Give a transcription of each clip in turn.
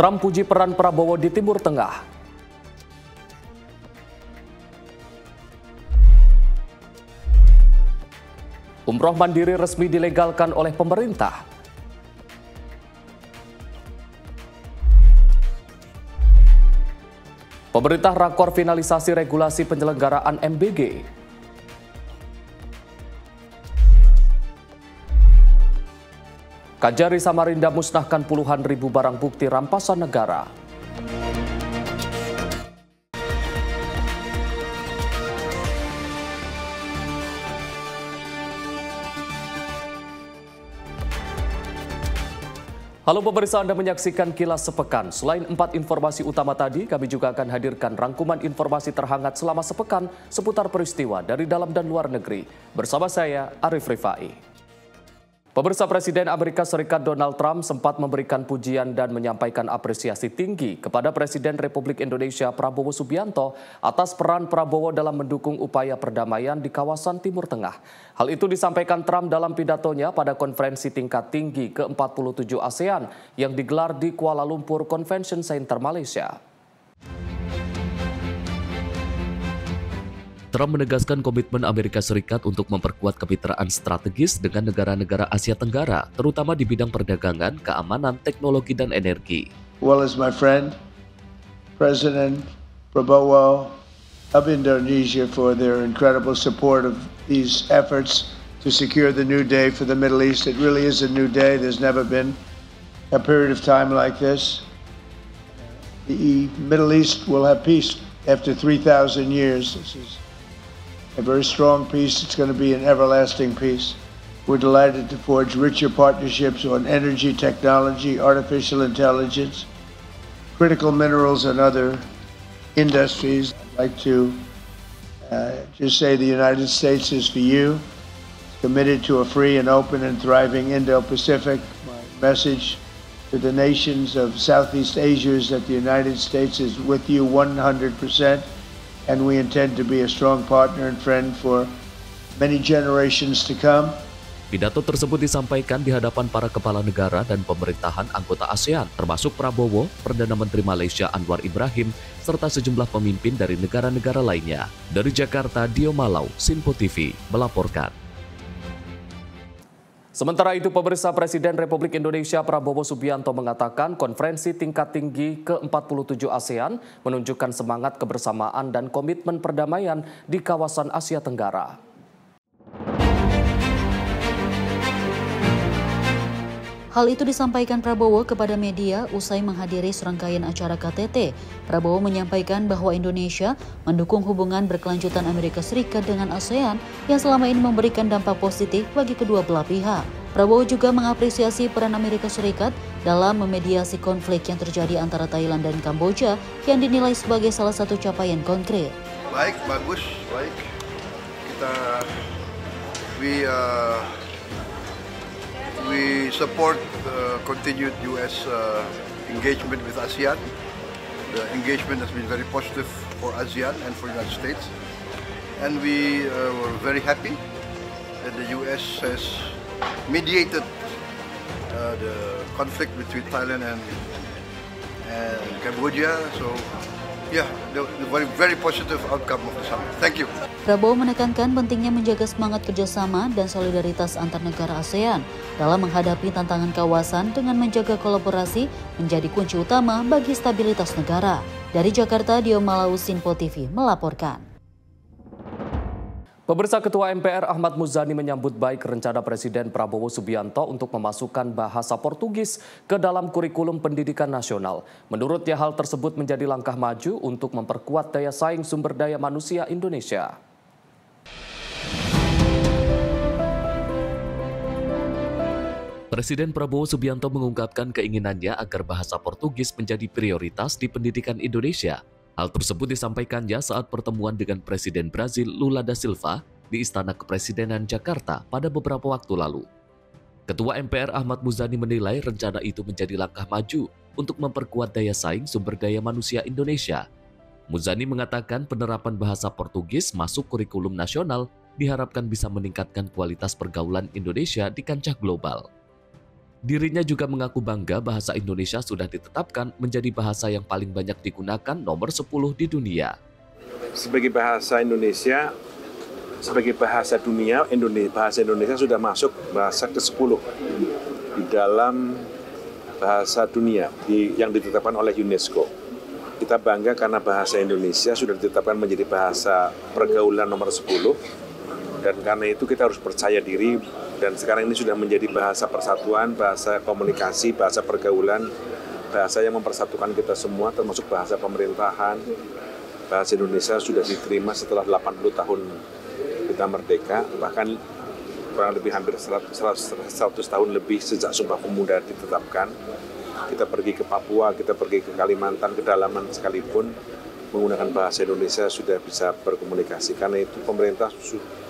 Trump puji peran Prabowo di Timur Tengah. Umroh mandiri resmi dilegalkan oleh pemerintah. Pemerintah rakor finalisasi regulasi penyelenggaraan MBG. Kajari Samarinda musnahkan puluhan ribu barang bukti rampasan negara. Halo pemirsa, Anda menyaksikan Kilas Sepekan. Selain 4 informasi utama tadi, kami juga akan hadirkan rangkuman informasi terhangat selama sepekan seputar peristiwa dari dalam dan luar negeri. Bersama saya, Arif Rifai. Pemirsa, Presiden Amerika Serikat Donald Trump sempat memberikan pujian dan menyampaikan apresiasi tinggi kepada Presiden Republik Indonesia Prabowo Subianto atas peran Prabowo dalam mendukung upaya perdamaian di kawasan Timur Tengah. Hal itu disampaikan Trump dalam pidatonya pada konferensi tingkat tinggi ke-47 ASEAN yang digelar di Kuala Lumpur Convention Center, Malaysia. Trump menegaskan komitmen Amerika Serikat untuk memperkuat kemitraan strategis dengan negara-negara Asia Tenggara, terutama di bidang perdagangan, keamanan, teknologi, dan energi. Well as my friend, President Prabowo of Indonesia for their incredible support of these efforts to secure the new day for the Middle East. It really is a new day. There's never been a period of time like this. The Middle East will have peace after 3,000 years. This is a very strong peace. It's going to be an everlasting peace. We're delighted to forge richer partnerships on energy technology, artificial intelligence, critical minerals, and other industries. I'd like to just say the United States is for you, committed to a free and open and thriving Indo-Pacific. My message to the nations of Southeast Asia is that the United States is with you 100%. And we intend to be a strong partner and friend for many generations to come. Pidato tersebut disampaikan di hadapan para kepala negara dan pemerintahan anggota ASEAN, termasuk Prabowo, Perdana Menteri Malaysia Anwar Ibrahim, serta sejumlah pemimpin dari negara-negara lainnya. Dari Jakarta, Dio Malau, Sinpo TV, melaporkan. Sementara itu, pemirsa, Presiden Republik Indonesia Prabowo Subianto mengatakan konferensi tingkat tinggi ke-47 ASEAN menunjukkan semangat kebersamaan dan komitmen perdamaian di kawasan Asia Tenggara. Hal itu disampaikan Prabowo kepada media usai menghadiri serangkaian acara KTT. Prabowo menyampaikan bahwa Indonesia mendukung hubungan berkelanjutan Amerika Serikat dengan ASEAN yang selama ini memberikan dampak positif bagi kedua belah pihak. Prabowo juga mengapresiasi peran Amerika Serikat dalam memediasi konflik yang terjadi antara Thailand dan Kamboja yang dinilai sebagai salah satu capaian konkret. Baik, bagus, baik. We support the continued U.S. engagement with ASEAN. The engagement has been very positive for ASEAN and for the United States. And we were very happy that the U.S. has mediated the conflict between Thailand and Cambodia. So, yeah, the very positive outcome of the summit. Thank you. Prabowo menekankan pentingnya menjaga semangat kerjasama dan solidaritas antar negara ASEAN dalam menghadapi tantangan kawasan dengan menjaga kolaborasi menjadi kunci utama bagi stabilitas negara. Dari Jakarta, Dio Malau, Sinpo TV melaporkan. Pemirsa, Ketua MPR Ahmad Muzani menyambut baik rencana Presiden Prabowo Subianto untuk memasukkan bahasa Portugis ke dalam kurikulum pendidikan nasional. Menurutnya, hal tersebut menjadi langkah maju untuk memperkuat daya saing sumber daya manusia Indonesia. Presiden Prabowo Subianto mengungkapkan keinginannya agar bahasa Portugis menjadi prioritas di pendidikan Indonesia. Hal tersebut disampaikannya saat pertemuan dengan Presiden Brazil Lula da Silva di Istana Kepresidenan Jakarta pada beberapa waktu lalu. Ketua MPR Ahmad Muzani menilai rencana itu menjadi langkah maju untuk memperkuat daya saing sumber daya manusia Indonesia. Muzani mengatakan penerapan bahasa Portugis masuk kurikulum nasional diharapkan bisa meningkatkan kualitas pergaulan Indonesia di kancah global. Dirinya juga mengaku bangga bahasa Indonesia sudah ditetapkan menjadi bahasa yang paling banyak digunakan nomor 10 di dunia. Sebagai bahasa Indonesia, sebagai bahasa dunia, bahasa Indonesia sudah masuk bahasa ke-10 di dalam bahasa dunia yang ditetapkan oleh UNESCO. Kita bangga karena bahasa Indonesia sudah ditetapkan menjadi bahasa pergaulan nomor 10. Dan karena itu kita harus percaya diri, dan sekarang ini sudah menjadi bahasa persatuan, bahasa komunikasi, bahasa pergaulan, bahasa yang mempersatukan kita semua, termasuk bahasa pemerintahan. Bahasa Indonesia sudah diterima setelah 80 tahun kita merdeka, bahkan kurang lebih hampir 100 tahun lebih sejak Sumpah Pemuda ditetapkan. Kita pergi ke Papua, kita pergi ke Kalimantan, kedalaman sekalipun, menggunakan bahasa Indonesia sudah bisa berkomunikasi. Karena itu pemerintah sudah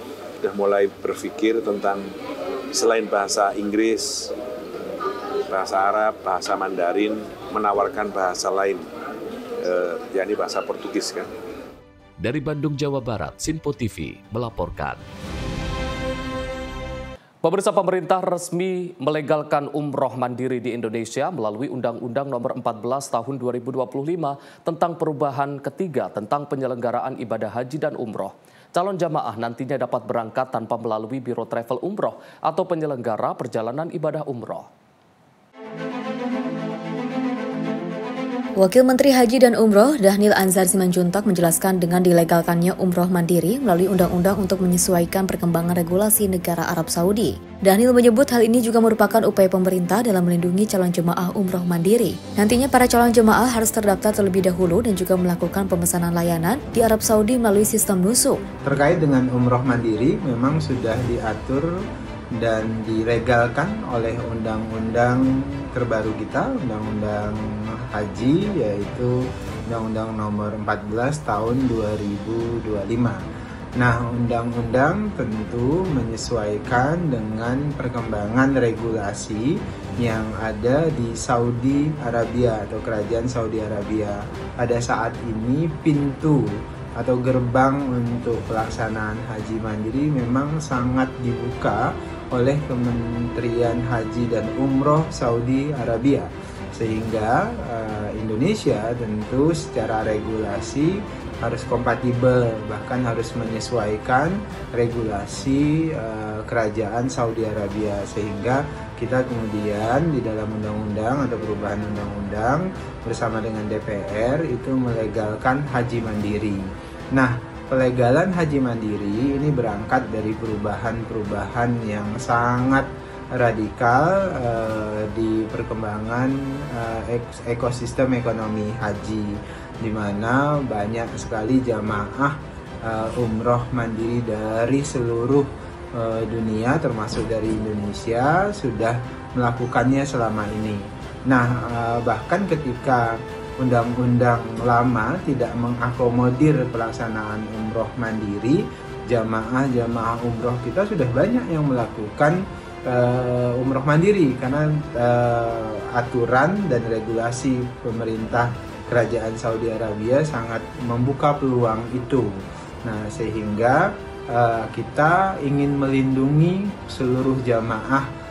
mulai berpikir tentang selain bahasa Inggris, bahasa Arab, bahasa Mandarin, menawarkan bahasa lain, yakni bahasa Portugis kan. Dari Bandung, Jawa Barat, Sinpo TV melaporkan. Pemirsa, pemerintah resmi melegalkan umroh mandiri di Indonesia melalui Undang-Undang Nomor 14 Tahun 2025 tentang perubahan ketiga tentang penyelenggaraan ibadah haji dan umroh. Calon jamaah nantinya dapat berangkat tanpa melalui biro travel umroh atau penyelenggara perjalanan ibadah umroh. Wakil Menteri Haji dan Umroh Dhanil Anzar Simanjuntak menjelaskan dengan dilegalkannya umroh mandiri melalui undang-undang untuk menyesuaikan perkembangan regulasi negara Arab Saudi. Dhanil menyebut hal ini juga merupakan upaya pemerintah dalam melindungi calon jemaah umroh mandiri. Nantinya para calon jemaah harus terdaftar terlebih dahulu dan juga melakukan pemesanan layanan di Arab Saudi melalui sistem nusuk. Terkait dengan umroh mandiri memang sudah diatur dan dilegalkan oleh undang-undang terbaru kita, Undang-Undang Haji, yaitu Undang-Undang Nomor 14 Tahun 2025. Nah, undang-undang tentu menyesuaikan dengan perkembangan regulasi yang ada di Saudi Arabia atau Kerajaan Saudi Arabia. Pada saat ini pintu atau gerbang untuk pelaksanaan haji mandiri memang sangat dibuka oleh Kementerian Haji dan Umroh Saudi Arabia, sehingga Indonesia tentu secara regulasi harus kompatibel, bahkan harus menyesuaikan regulasi kerajaan Saudi Arabia, sehingga kita kemudian di dalam undang-undang atau perubahan undang-undang bersama dengan DPR itu melegalkan haji mandiri. Nah, pelegalan haji mandiri ini berangkat dari perubahan-perubahan yang sangat radikal di perkembangan ekosistem ekonomi haji, di mana banyak sekali jamaah umroh mandiri dari seluruh dunia termasuk dari Indonesia sudah melakukannya selama ini. Nah, bahkan ketika undang-undang lama tidak mengakomodir pelaksanaan umroh mandiri, jamaah umroh kita sudah banyak yang melakukan umroh mandiri karena aturan dan regulasi pemerintah Kerajaan Saudi Arabia sangat membuka peluang itu. Nah, sehingga kita ingin melindungi seluruh jamaah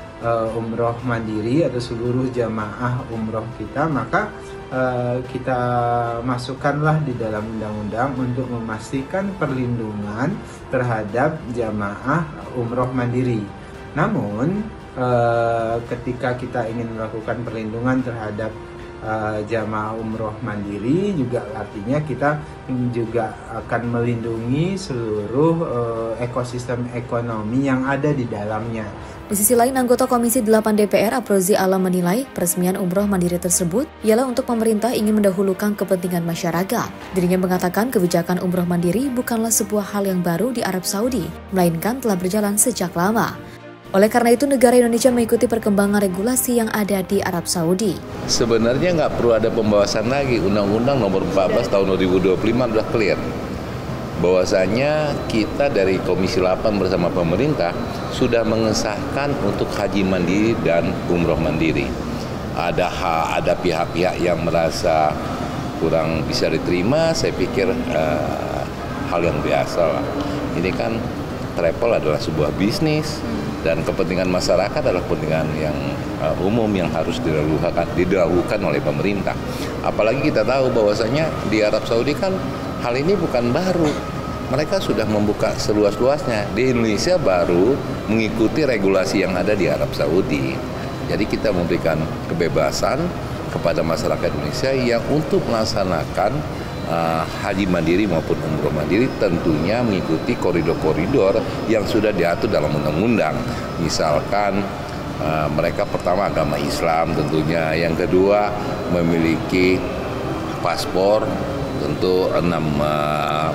umroh mandiri atau seluruh jamaah umroh kita, maka kita masukkanlah di dalam undang-undang untuk memastikan perlindungan terhadap jamaah umroh mandiri. Namun ketika kita ingin melakukan perlindungan terhadap jamaah umroh mandiri, juga artinya kita juga akan melindungi seluruh ekosistem ekonomi yang ada di dalamnya. Di sisi lain, anggota Komisi 8 DPR Aprozi Alam menilai peresmian umroh mandiri tersebut ialah untuk pemerintah ingin mendahulukan kepentingan masyarakat. Dirinya mengatakan kebijakan umroh mandiri bukanlah sebuah hal yang baru di Arab Saudi, melainkan telah berjalan sejak lama. Oleh karena itu, negara Indonesia mengikuti perkembangan regulasi yang ada di Arab Saudi. Sebenarnya nggak perlu ada pembahasan lagi. Undang-Undang Nomor 14 Tahun 2025 sudah clear. Bahwasanya kita dari Komisi 8 bersama pemerintah sudah mengesahkan untuk haji mandiri dan umroh mandiri. Ada pihak-pihak yang merasa kurang bisa diterima, saya pikir hal yang biasa lah. Ini kan travel adalah sebuah bisnis dan kepentingan masyarakat adalah kepentingan yang umum yang harus didahulukan oleh pemerintah. Apalagi kita tahu bahwasanya di Arab Saudi kan hal ini bukan baru. Mereka sudah membuka seluas-luasnya. Di Indonesia baru mengikuti regulasi yang ada di Arab Saudi. Jadi kita memberikan kebebasan kepada masyarakat Indonesia yang untuk melaksanakan haji mandiri maupun umroh mandiri tentunya mengikuti koridor-koridor yang sudah diatur dalam undang-undang. Misalkan mereka pertama agama Islam tentunya, yang kedua memiliki paspor tentu 6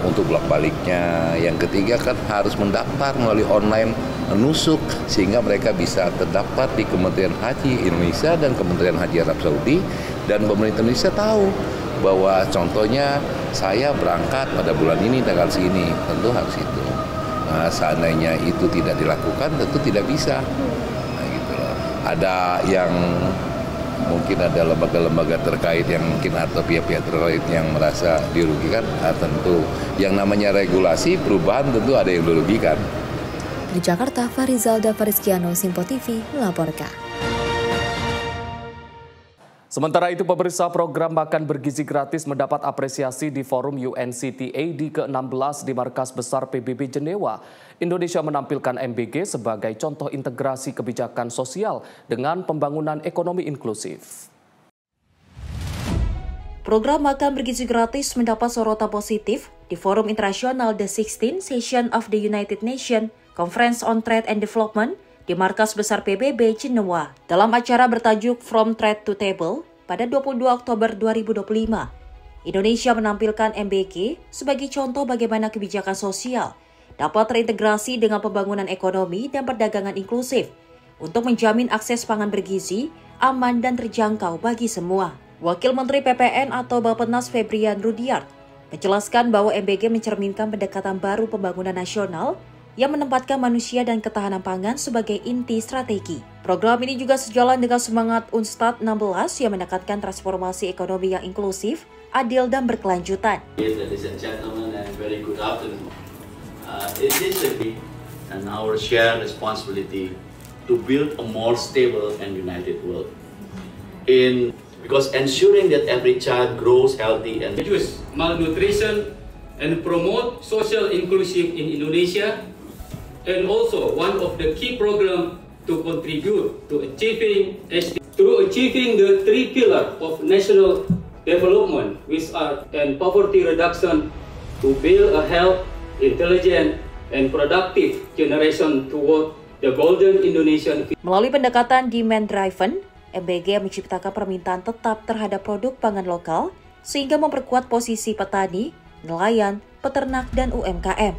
untuk bolak-baliknya, yang ketiga kan harus mendaftar melalui online nusuk sehingga mereka bisa terdaftar di Kementerian Haji Indonesia dan Kementerian Haji Arab Saudi, dan pemerintah Indonesia tahu bahwa contohnya saya berangkat pada bulan ini tanggal segini, tentu harus itu. Nah, seandainya itu tidak dilakukan tentu tidak bisa. Ada yang mungkin ada lembaga-lembaga terkait yang mungkin atau pihak-pihak terkait yang merasa dirugikan, tentu yang namanya regulasi perubahan tentu ada yang dirugikan. Di Jakarta, Farizalda Fariskiano, Simpo TV melaporkan. Sementara itu, pemirsa, program makan bergizi gratis mendapat apresiasi di Forum UNCTAD ke-16 di Markas Besar PBB Jenewa. Indonesia menampilkan MBG sebagai contoh integrasi kebijakan sosial dengan pembangunan ekonomi inklusif. Program makan bergizi gratis mendapat sorotan positif di Forum Internasional The 16th Session of the United Nations Conference on Trade and Development di Markas Besar PBB Jenewa dalam acara bertajuk From Trade to Table pada 22 Oktober 2025. Indonesia menampilkan MBG sebagai contoh bagaimana kebijakan sosial dapat terintegrasi dengan pembangunan ekonomi dan perdagangan inklusif untuk menjamin akses pangan bergizi, aman dan terjangkau bagi semua. Wakil Menteri PPN atau Bappenas Febrian Rudiart menjelaskan bahwa MBG mencerminkan pendekatan baru pembangunan nasional yang menempatkan manusia dan ketahanan pangan sebagai inti strategi. Program ini juga sejalan dengan semangat UNSTAD 16 yang menekankan transformasi ekonomi yang inklusif, adil, dan berkelanjutan. Ladies and gentlemen, and very good afternoon. It is a big and our shared responsibility to build a more stable and united world. Because ensuring that every child grows healthy and reduce malnutrition and promote social inclusion in Indonesia, and also one of the key programs to contribute to achieving the 3 pillars of national development, which are and poverty reduction, to build a health, intelligent, and productive generation toward the golden Indonesian. Melalui pendekatan demand driven, MBG menciptakan permintaan tetap terhadap produk pangan lokal sehingga memperkuat posisi petani, nelayan, peternak, dan UMKM.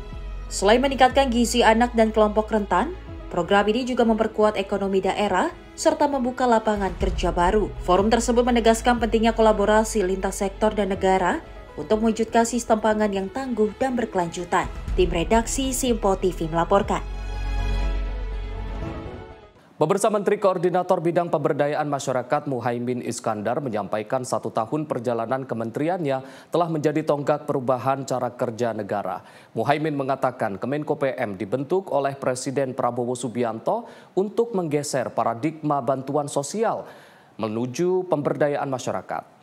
Selain meningkatkan gizi anak dan kelompok rentan, program ini juga memperkuat ekonomi daerah serta membuka lapangan kerja baru. Forum tersebut menegaskan pentingnya kolaborasi lintas sektor dan negara untuk mewujudkan sistem pangan yang tangguh dan berkelanjutan. Tim redaksi Simpo TV melaporkan. Pemirsa, Menteri Koordinator Bidang Pemberdayaan Masyarakat Muhaimin Iskandar menyampaikan 1 tahun perjalanan kementeriannya telah menjadi tonggak perubahan cara kerja negara. Muhaimin mengatakan Kemenko PM dibentuk oleh Presiden Prabowo Subianto untuk menggeser paradigma bantuan sosial menuju pemberdayaan masyarakat.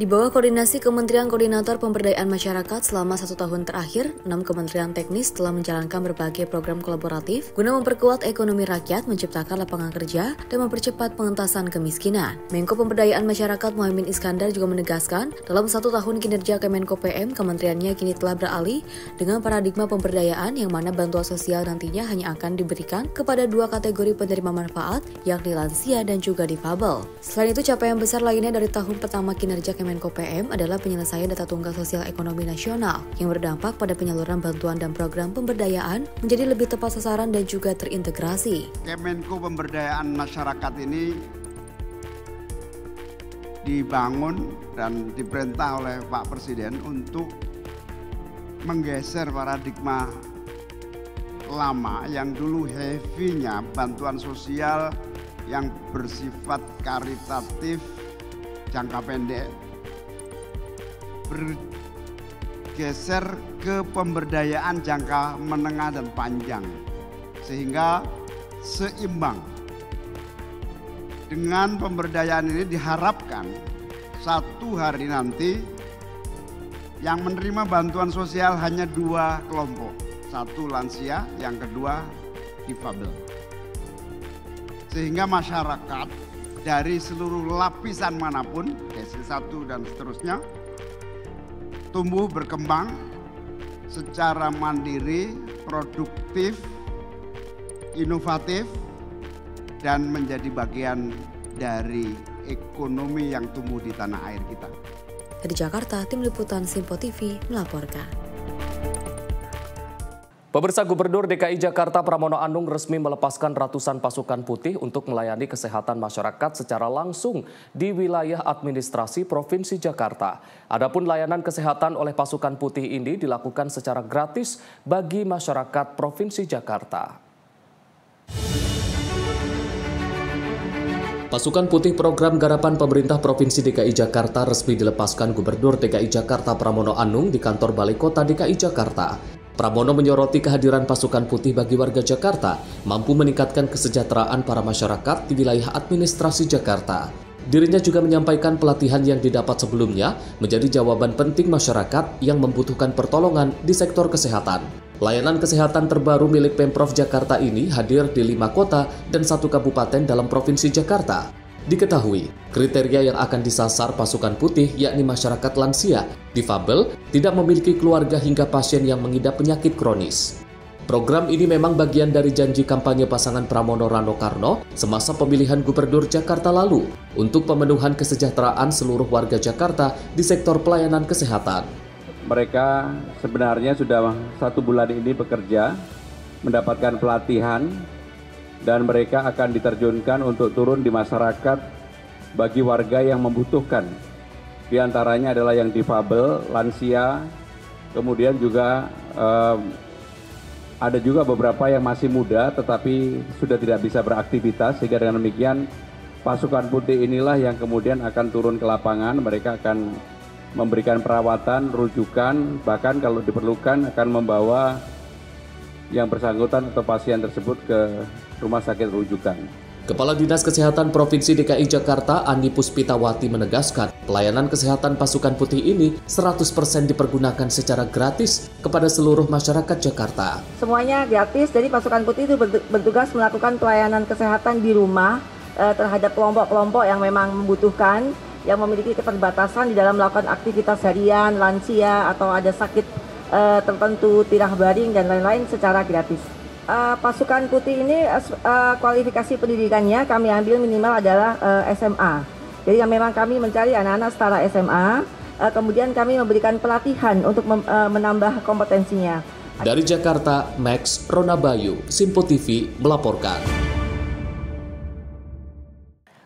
Di bawah koordinasi Kementerian Koordinator Pemberdayaan Masyarakat selama 1 tahun terakhir, 6 kementerian teknis telah menjalankan berbagai program kolaboratif guna memperkuat ekonomi rakyat, menciptakan lapangan kerja, dan mempercepat pengentasan kemiskinan. Menko Pemberdayaan Masyarakat Muhaimin Iskandar juga menegaskan, dalam 1 tahun kinerja Kemenko PM, kementeriannya kini telah beralih dengan paradigma pemberdayaan yang mana bantuan sosial nantinya hanya akan diberikan kepada 2 kategori penerima manfaat, yakni lansia dan juga difabel. Selain itu, capaian besar lainnya dari tahun pertama kinerja Kemenko PM adalah penyelesaian data tunggal sosial ekonomi nasional yang berdampak pada penyaluran bantuan dan program pemberdayaan menjadi lebih tepat sasaran dan juga terintegrasi. Kemenko Pemberdayaan Masyarakat ini dibangun dan diperintah oleh Pak Presiden untuk menggeser paradigma lama yang dulu heavy-nya bantuan sosial yang bersifat karitatif jangka pendek bergeser ke pemberdayaan jangka menengah dan panjang, sehingga seimbang. Dengan pemberdayaan ini diharapkan satu hari nanti yang menerima bantuan sosial hanya 2 kelompok. Satu lansia, yang kedua difabel. Sehingga masyarakat dari seluruh lapisan manapun, desil 1 dan seterusnya, tumbuh berkembang secara mandiri, produktif, inovatif, dan menjadi bagian dari ekonomi yang tumbuh di tanah air kita. Dari Jakarta, Tim Liputan Simpo TV melaporkan. Pemirsa, Gubernur DKI Jakarta Pramono Anung resmi melepaskan ratusan pasukan putih untuk melayani kesehatan masyarakat secara langsung di wilayah administrasi Provinsi Jakarta. Adapun layanan kesehatan oleh pasukan putih ini dilakukan secara gratis bagi masyarakat Provinsi Jakarta. Pasukan putih program garapan pemerintah Provinsi DKI Jakarta resmi dilepaskan Gubernur DKI Jakarta Pramono Anung di kantor Balai Kota DKI Jakarta. Pramono menyoroti kehadiran pasukan putih bagi warga Jakarta mampu meningkatkan kesejahteraan para masyarakat di wilayah administrasi Jakarta. Dirinya juga menyampaikan pelatihan yang didapat sebelumnya menjadi jawaban penting masyarakat yang membutuhkan pertolongan di sektor kesehatan. Layanan kesehatan terbaru milik Pemprov Jakarta ini hadir di 5 kota dan 1 kabupaten dalam Provinsi Jakarta. Diketahui, kriteria yang akan disasar pasukan putih yakni masyarakat lansia, difabel, tidak memiliki keluarga hingga pasien yang mengidap penyakit kronis. Program ini memang bagian dari janji kampanye pasangan Pramono Rano Karno semasa pemilihan Gubernur Jakarta lalu untuk pemenuhan kesejahteraan seluruh warga Jakarta di sektor pelayanan kesehatan. Mereka sebenarnya sudah 1 bulan ini bekerja, mendapatkan pelatihan, dan mereka akan diterjunkan untuk turun di masyarakat bagi warga yang membutuhkan. Di antaranya adalah yang difabel, lansia, kemudian juga ada juga beberapa yang masih muda tetapi sudah tidak bisa beraktivitas, sehingga dengan demikian pasukan putih inilah yang kemudian akan turun ke lapangan. Mereka akan memberikan perawatan, rujukan, bahkan kalau diperlukan akan membawa yang bersangkutan atau pasien tersebut ke rumah sakit rujukan. Kepala Dinas Kesehatan Provinsi DKI Jakarta, Ani Puspitawati menegaskan, pelayanan kesehatan pasukan putih ini 100% dipergunakan secara gratis kepada seluruh masyarakat Jakarta. Semuanya gratis, jadi pasukan putih itu bertugas melakukan pelayanan kesehatan di rumah terhadap kelompok-kelompok yang memang membutuhkan, yang memiliki keterbatasan di dalam melakukan aktivitas harian, lansia, atau ada sakit tertentu, tirah baring, dan lain-lain secara gratis. Pasukan putih ini kualifikasi pendidikannya kami ambil minimal adalah SMA. Jadi memang kami mencari anak-anak setara SMA, kemudian kami memberikan pelatihan untuk menambah kompetensinya. Dari Jakarta, Max Ronabayu, Simpo TV melaporkan.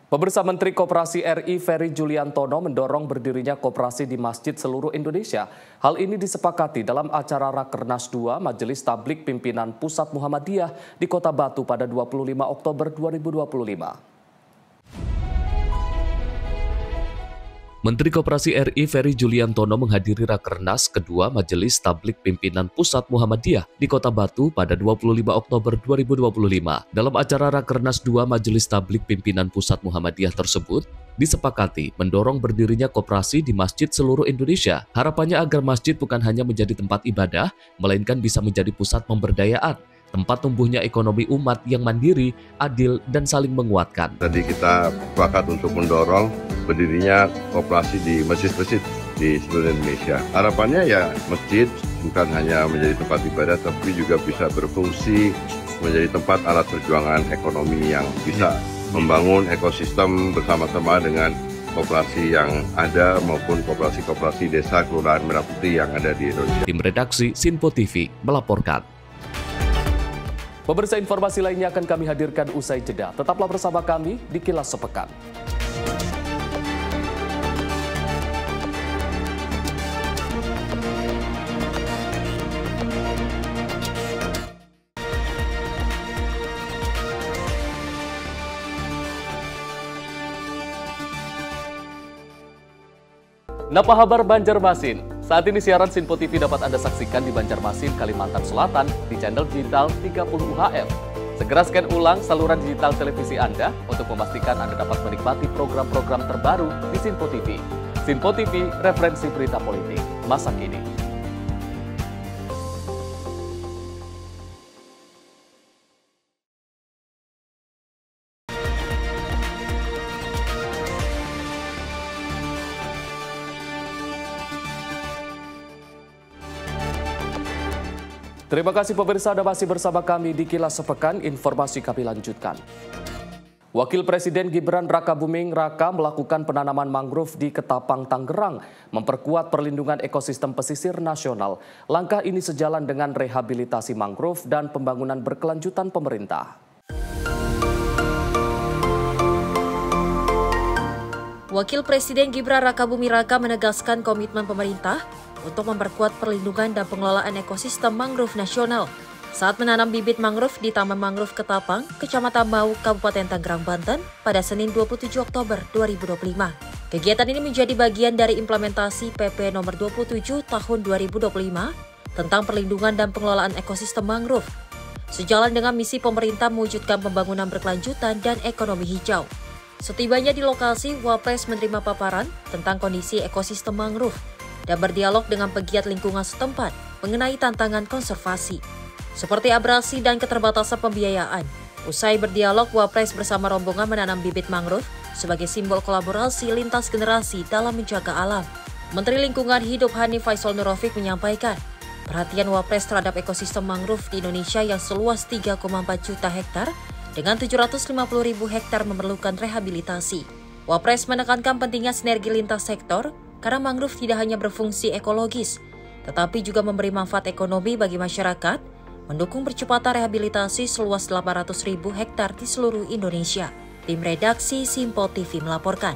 Pemirsa, Menteri Koperasi RI Ferry Juliantono mendorong berdirinya koperasi di masjid seluruh Indonesia. Hal ini disepakati dalam acara Rakernas 2 Majelis Tablik Pimpinan Pusat Muhammadiyah di Kota Batu pada 25 Oktober 2025. Menteri Koperasi RI Ferry Juliantono menghadiri Rakernas kedua Majelis Tablik Pimpinan Pusat Muhammadiyah di Kota Batu pada 25 Oktober 2025. Dalam acara Rakernas 2 Majelis Tablik Pimpinan Pusat Muhammadiyah tersebut, disepakati mendorong berdirinya koperasi di masjid seluruh Indonesia. Harapannya agar masjid bukan hanya menjadi tempat ibadah, melainkan bisa menjadi pusat pemberdayaan, tempat tumbuhnya ekonomi umat yang mandiri, adil, dan saling menguatkan. Tadi kita sepakat untuk mendorong berdirinya koperasi di masjid-masjid di seluruh Indonesia. Harapannya ya masjid bukan hanya menjadi tempat ibadah, tapi juga bisa berfungsi menjadi tempat alat perjuangan ekonomi yang bisa membangun ekosistem bersama-sama dengan koperasi yang ada maupun koperasi-koperasi desa kelurahan Merah Putih yang ada di Indonesia. Tim redaksi Simpo TV melaporkan. Pemirsa, informasi lainnya akan kami hadirkan usai jeda. Tetaplah bersama kami di Kilas Sepekan. Napa kabar Banjarmasin? Saat ini siaran Simpo TV dapat Anda saksikan di Banjarmasin, Kalimantan Selatan di channel digital 30 UHF. Segera scan ulang saluran digital televisi Anda untuk memastikan Anda dapat menikmati program-program terbaru di Sinpo TV. Sinpo TV, referensi berita politik masa kini. Terima kasih pemirsa Anda masih bersama kami di Kilas Sepekan, informasi kami lanjutkan. Wakil Presiden Gibran Rakabuming Raka melakukan penanaman mangrove di Ketapang, Tangerang, memperkuat perlindungan ekosistem pesisir nasional. Langkah ini sejalan dengan rehabilitasi mangrove dan pembangunan berkelanjutan pemerintah. Wakil Presiden Gibran Rakabuming Raka menegaskan komitmen pemerintah untuk memperkuat perlindungan dan pengelolaan ekosistem mangrove nasional saat menanam bibit mangrove di Taman Mangrove Ketapang, Kecamatan Mau, Kabupaten Tangerang, Banten pada Senin 27 Oktober 2025. Kegiatan ini menjadi bagian dari implementasi PP nomor 27 tahun 2025 tentang perlindungan dan pengelolaan ekosistem mangrove, sejalan dengan misi pemerintah mewujudkan pembangunan berkelanjutan dan ekonomi hijau. Setibanya di lokasi, Wapres menerima paparan tentang kondisi ekosistem mangrove dan berdialog dengan pegiat lingkungan setempat mengenai tantangan konservasi, seperti abrasi dan keterbatasan pembiayaan. Usai berdialog, Wapres bersama rombongan menanam bibit mangrove sebagai simbol kolaborasi lintas generasi dalam menjaga alam. Menteri Lingkungan Hidup Hanif Faisal Nurrafiq menyampaikan, perhatian Wapres terhadap ekosistem mangrove di Indonesia yang seluas 3,4 juta hektar dengan 750.000 hektar memerlukan rehabilitasi. Wapres menekankan pentingnya sinergi lintas sektor karena mangrove tidak hanya berfungsi ekologis, tetapi juga memberi manfaat ekonomi bagi masyarakat, mendukung percepatan rehabilitasi seluas 800.000 hektar di seluruh Indonesia. Tim redaksi Sinpo TV melaporkan.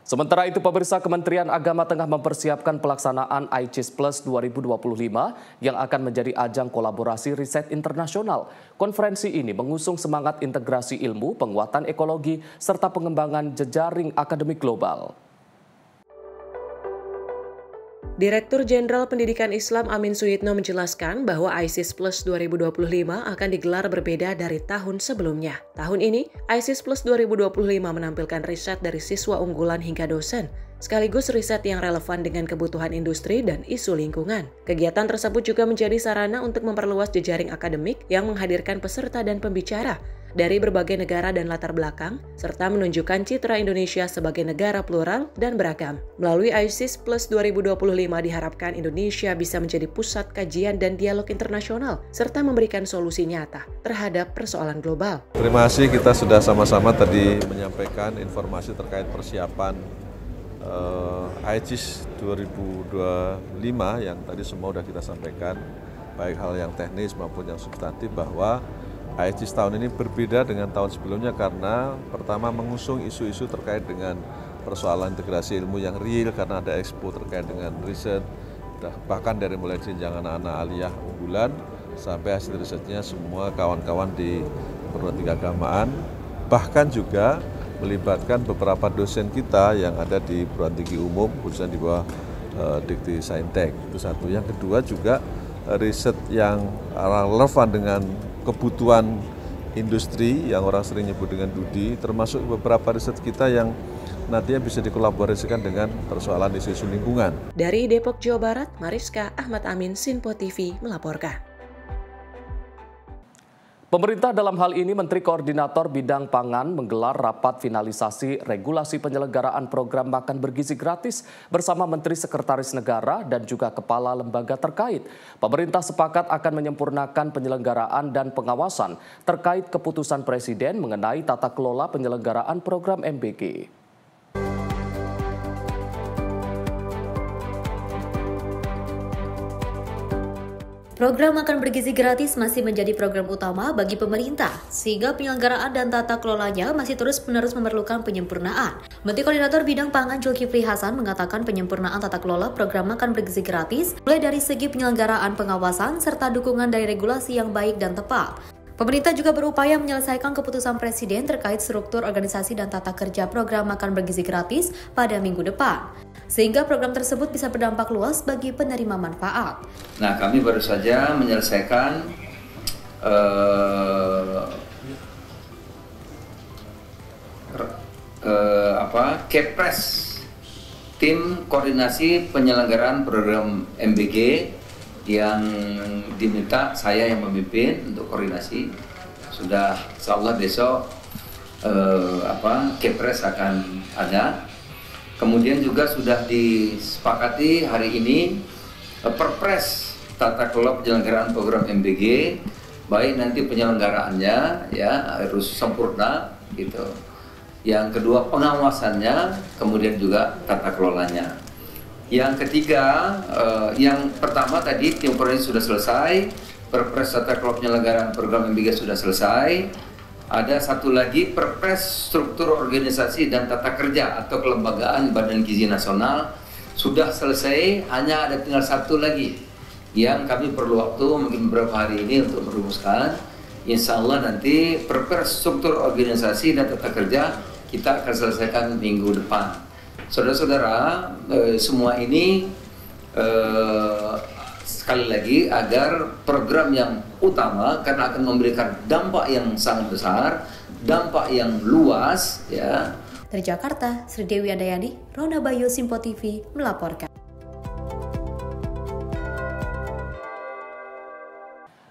Sementara itu, pemirsa, Kementerian Agama tengah mempersiapkan pelaksanaan ICIS Plus 2025 yang akan menjadi ajang kolaborasi riset internasional. Konferensi ini mengusung semangat integrasi ilmu, penguatan ekologi, serta pengembangan jejaring akademik global. Direktur Jenderal Pendidikan Islam Amin Suyitno menjelaskan bahwa ICIS Plus 2025 akan digelar berbeda dari tahun sebelumnya. Tahun ini, ICIS Plus 2025 menampilkan riset dari siswa unggulan hingga dosen, sekaligus riset yang relevan dengan kebutuhan industri dan isu lingkungan. Kegiatan tersebut juga menjadi sarana untuk memperluas jejaring akademik yang menghadirkan peserta dan pembicara dari berbagai negara dan latar belakang, serta menunjukkan citra Indonesia sebagai negara plural dan beragam. Melalui ICIS Plus 2025 diharapkan Indonesia bisa menjadi pusat kajian dan dialog internasional, serta memberikan solusi nyata terhadap persoalan global. Terima kasih, kita sudah sama-sama tadi menyampaikan informasi terkait persiapan ICIS 2025 yang tadi semua sudah kita sampaikan, baik hal yang teknis maupun yang substantif, bahwa ICIS tahun ini berbeda dengan tahun sebelumnya karena pertama mengusung isu-isu terkait dengan persoalan integrasi ilmu yang real karena ada expo terkait dengan riset, bahkan dari mulai jenjang anak-anak aliyah unggulan sampai hasil risetnya semua kawan-kawan di perguruan tinggi keagamaan, bahkan juga melibatkan beberapa dosen kita yang ada di perguruan tinggi umum khususnya di bawah Dikti Saintek. Itu satu. Yang kedua juga riset yang relevan dengan kebutuhan industri yang orang sering nyebut dengan DUDI, termasuk beberapa riset kita yang nantinya bisa dikolaborasikan dengan persoalan isu-isu lingkungan. Dari Depok, Jawa Barat, Mariska Ahmad Amin, Sinpo TV melaporkan. Pemerintah dalam hal ini Menteri Koordinator Bidang Pangan menggelar rapat finalisasi regulasi penyelenggaraan program makan bergizi gratis bersama Menteri Sekretaris Negara dan juga kepala lembaga terkait. Pemerintah sepakat akan menyempurnakan penyelenggaraan dan pengawasan terkait keputusan Presiden mengenai tata kelola penyelenggaraan program MBG. Program makan bergizi gratis masih menjadi program utama bagi pemerintah, sehingga penyelenggaraan dan tata kelolanya masih terus-menerus memerlukan penyempurnaan. Menteri Koordinator Bidang Pangan Zulkifli Hasan mengatakan penyempurnaan tata kelola program makan bergizi gratis mulai dari segi penyelenggaraan pengawasan serta dukungan dari regulasi yang baik dan tepat. Pemerintah juga berupaya menyelesaikan keputusan Presiden terkait struktur organisasi dan tata kerja program makan bergizi gratis pada minggu depan, sehingga program tersebut bisa berdampak luas bagi penerima manfaat. Nah, kami baru saja menyelesaikan Kepres, tim koordinasi penyelenggaraan program MBG, yang diminta saya yang memimpin untuk koordinasi. Sudah insyaallah besok Kepres akan ada. Kemudian juga sudah disepakati hari ini Perpres tata kelola penyelenggaraan program MBG, baik nanti penyelenggaraannya ya harus sempurna gitu. Yang kedua pengawasannya, kemudian juga tata kelolanya. Yang ketiga, yang pertama tadi tim koordinasi sudah selesai, Perpres tata kelola penyelenggaraan program MBG sudah selesai. Ada satu lagi Perpres struktur organisasi dan tata kerja atau kelembagaan Badan Gizi Nasional sudah selesai, hanya ada tinggal satu lagi yang kami perlu waktu mungkin beberapa hari ini untuk merumuskan. Insya Allah nanti Perpres struktur organisasi dan tata kerja kita akan selesaikan minggu depan. Saudara-saudara, semua ini sekali lagi agar program yang utama karena akan memberikan dampak yang sangat besar, dampak yang luas ya. Dari Jakarta, Sri Dewi Andayani, Rona Bayu, Simpo TV melaporkan.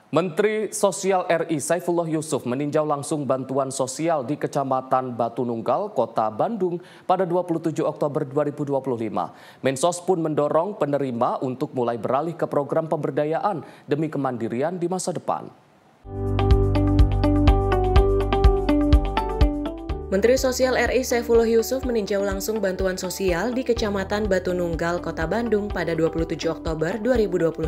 Menteri Sosial RI Saifullah Yusuf meninjau langsung bantuan sosial di Kecamatan Batu Nunggal, Kota Bandung pada 27 Oktober 2025. Mensos pun mendorong penerima untuk mulai beralih ke program pemberdayaan demi kemandirian di masa depan. Menteri Sosial RI Saifullah Yusuf meninjau langsung bantuan sosial di Kecamatan Batu Nunggal, Kota Bandung pada 27 Oktober 2025.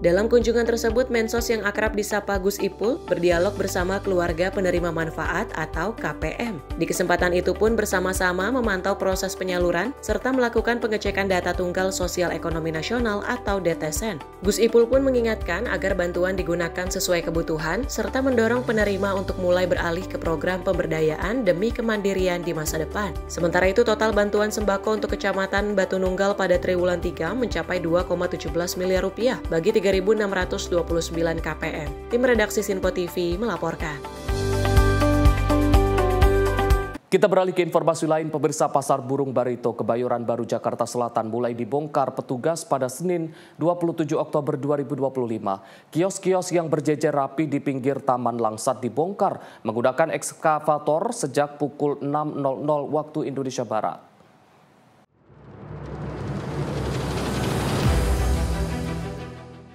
Dalam kunjungan tersebut, Mensos yang akrab disapa Gus Ipul berdialog bersama keluarga penerima manfaat atau KPM. Di kesempatan itu pun bersama-sama memantau proses penyaluran serta melakukan pengecekan data tunggal sosial ekonomi nasional atau DTSN. Gus Ipul pun mengingatkan agar bantuan digunakan sesuai kebutuhan serta mendorong penerima untuk mulai beralih ke program pemberdayaan demi kemandirian di masa depan. Sementara itu, total bantuan sembako untuk Kecamatan Batu Nunggal pada triwulan 3 mencapai 2,17 miliar rupiah bagi 3.629 KPM. Tim redaksi Sinpo TV melaporkan. Kita beralih ke informasi lain. Pemirsa, Pasar Burung Barito, Kebayoran Baru, Jakarta Selatan mulai dibongkar petugas pada Senin 27 Oktober 2025. Kios-kios yang berjejer rapi di pinggir Taman Langsat dibongkar menggunakan ekskavator sejak pukul 6.00 waktu Indonesia Barat.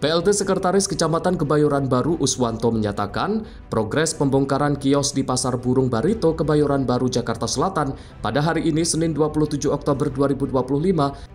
PLT Sekretaris Kecamatan Kebayoran Baru Uswanto menyatakan progres pembongkaran kios di Pasar Burung Barito, Kebayoran Baru, Jakarta Selatan pada hari ini Senin 27 Oktober 2025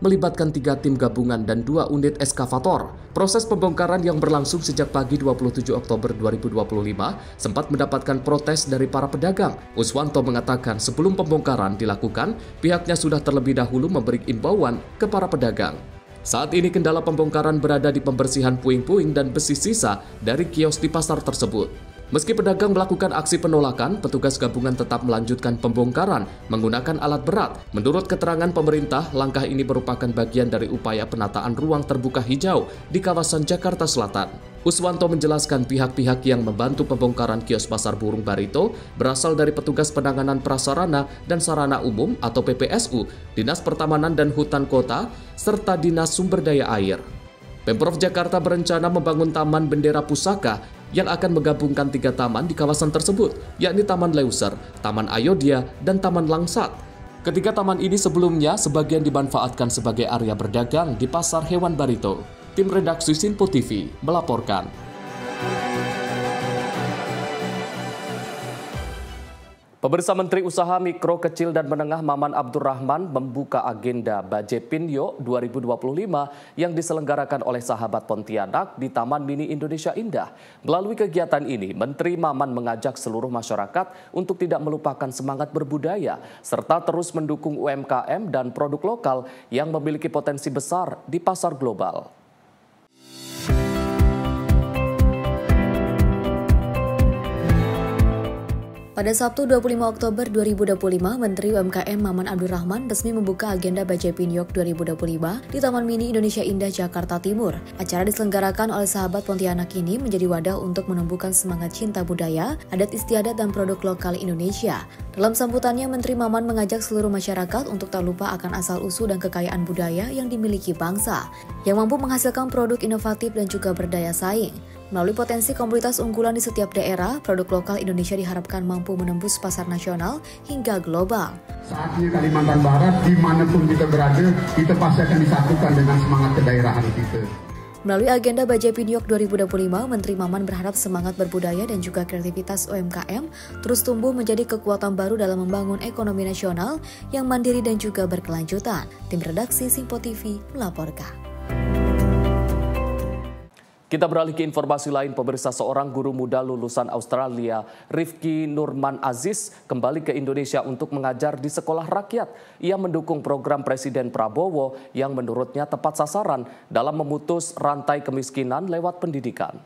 melibatkan 3 tim gabungan dan 2 unit eskavator. Proses pembongkaran yang berlangsung sejak pagi 27 Oktober 2025 sempat mendapatkan protes dari para pedagang. Uswanto mengatakan sebelum pembongkaran dilakukan, pihaknya sudah terlebih dahulu memberi imbauan ke para pedagang. Saat ini kendala pembongkaran berada di pembersihan puing-puing dan besi sisa dari kios di pasar tersebut. Meski pedagang melakukan aksi penolakan, petugas gabungan tetap melanjutkan pembongkaran menggunakan alat berat. Menurut keterangan pemerintah, langkah ini merupakan bagian dari upaya penataan ruang terbuka hijau di kawasan Jakarta Selatan. Uswanto menjelaskan pihak-pihak yang membantu pembongkaran kios Pasar Burung Barito berasal dari Petugas Penanganan Prasarana dan Sarana Umum atau PPSU, Dinas Pertamanan dan Hutan Kota, serta Dinas Sumber Daya Air. Pemprov Jakarta berencana membangun Taman Bendera Pusaka yang akan menggabungkan 3 taman di kawasan tersebut, yakni Taman Leuser, Taman Ayodhya, dan Taman Langsat. Ketiga taman ini sebelumnya sebagian dimanfaatkan sebagai area berdagang di Pasar Hewan Barito. Tim redaksi Sinpo TV melaporkan. Pemirsa, Menteri Usaha Mikro, Kecil, dan Menengah Maman Abdurrahman membuka agenda Bajepinyo 2025 yang diselenggarakan oleh Sahabat Pontianak di Taman Mini Indonesia Indah. Melalui kegiatan ini, Menteri Maman mengajak seluruh masyarakat untuk tidak melupakan semangat berbudaya, serta terus mendukung UMKM dan produk lokal yang memiliki potensi besar di pasar global. Pada Sabtu 25 Oktober 2025, Menteri UMKM Maman Abdurrahman resmi membuka agenda Bajai Pinyok 2025 di Taman Mini Indonesia Indah, Jakarta Timur. Acara diselenggarakan oleh sahabat Pontianak ini menjadi wadah untuk menumbuhkan semangat cinta budaya, adat istiadat, dan produk lokal Indonesia. Dalam sambutannya, Menteri Maman mengajak seluruh masyarakat untuk tak lupa akan asal-usul dan kekayaan budaya yang dimiliki bangsa, yang mampu menghasilkan produk inovatif dan juga berdaya saing. Melalui potensi komoditas unggulan di setiap daerah, produk lokal Indonesia diharapkan mampu menembus pasar nasional hingga global. Saatnya Kalimantan Barat, dimanapun kita berada, kita pasti akan disatukan dengan semangat kedaerahan kita. Melalui agenda Bajai Pinyok 2025, Menteri Maman berharap semangat berbudaya dan juga kreativitas UMKM terus tumbuh menjadi kekuatan baru dalam membangun ekonomi nasional yang mandiri dan juga berkelanjutan. Tim redaksi Simpo TV melaporkan. Kita beralih ke informasi lain, pemirsa. Seorang guru muda lulusan Australia, Rifki Nurman Aziz, kembali ke Indonesia untuk mengajar di sekolah rakyat. Ia mendukung program Presiden Prabowo yang menurutnya tepat sasaran dalam memutus rantai kemiskinan lewat pendidikan.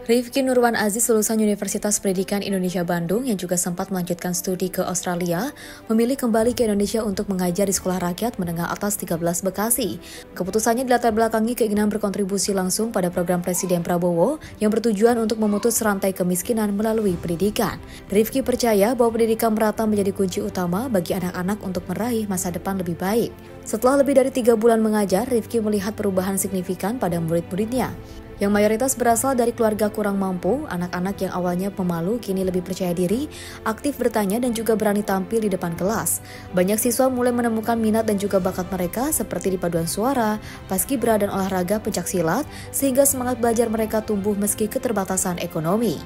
Rifki Nurman Aziz, lulusan Universitas Pendidikan Indonesia Bandung yang juga sempat melanjutkan studi ke Australia, memilih kembali ke Indonesia untuk mengajar di Sekolah Rakyat Menengah Atas 13 Bekasi. Keputusannya dilatar belakangi keinginan berkontribusi langsung pada program Presiden Prabowo yang bertujuan untuk memutus rantai kemiskinan melalui pendidikan. Rifki percaya bahwa pendidikan merata menjadi kunci utama bagi anak-anak untuk meraih masa depan lebih baik. Setelah lebih dari 3 bulan mengajar, Rifki melihat perubahan signifikan pada murid-muridnya, yang mayoritas berasal dari keluarga kurang mampu. Anak-anak yang awalnya pemalu kini lebih percaya diri, aktif bertanya, dan juga berani tampil di depan kelas. Banyak siswa mulai menemukan minat dan juga bakat mereka seperti di paduan suara, paskibra, dan olahraga pencaksilat, sehingga semangat belajar mereka tumbuh meski keterbatasan ekonomi.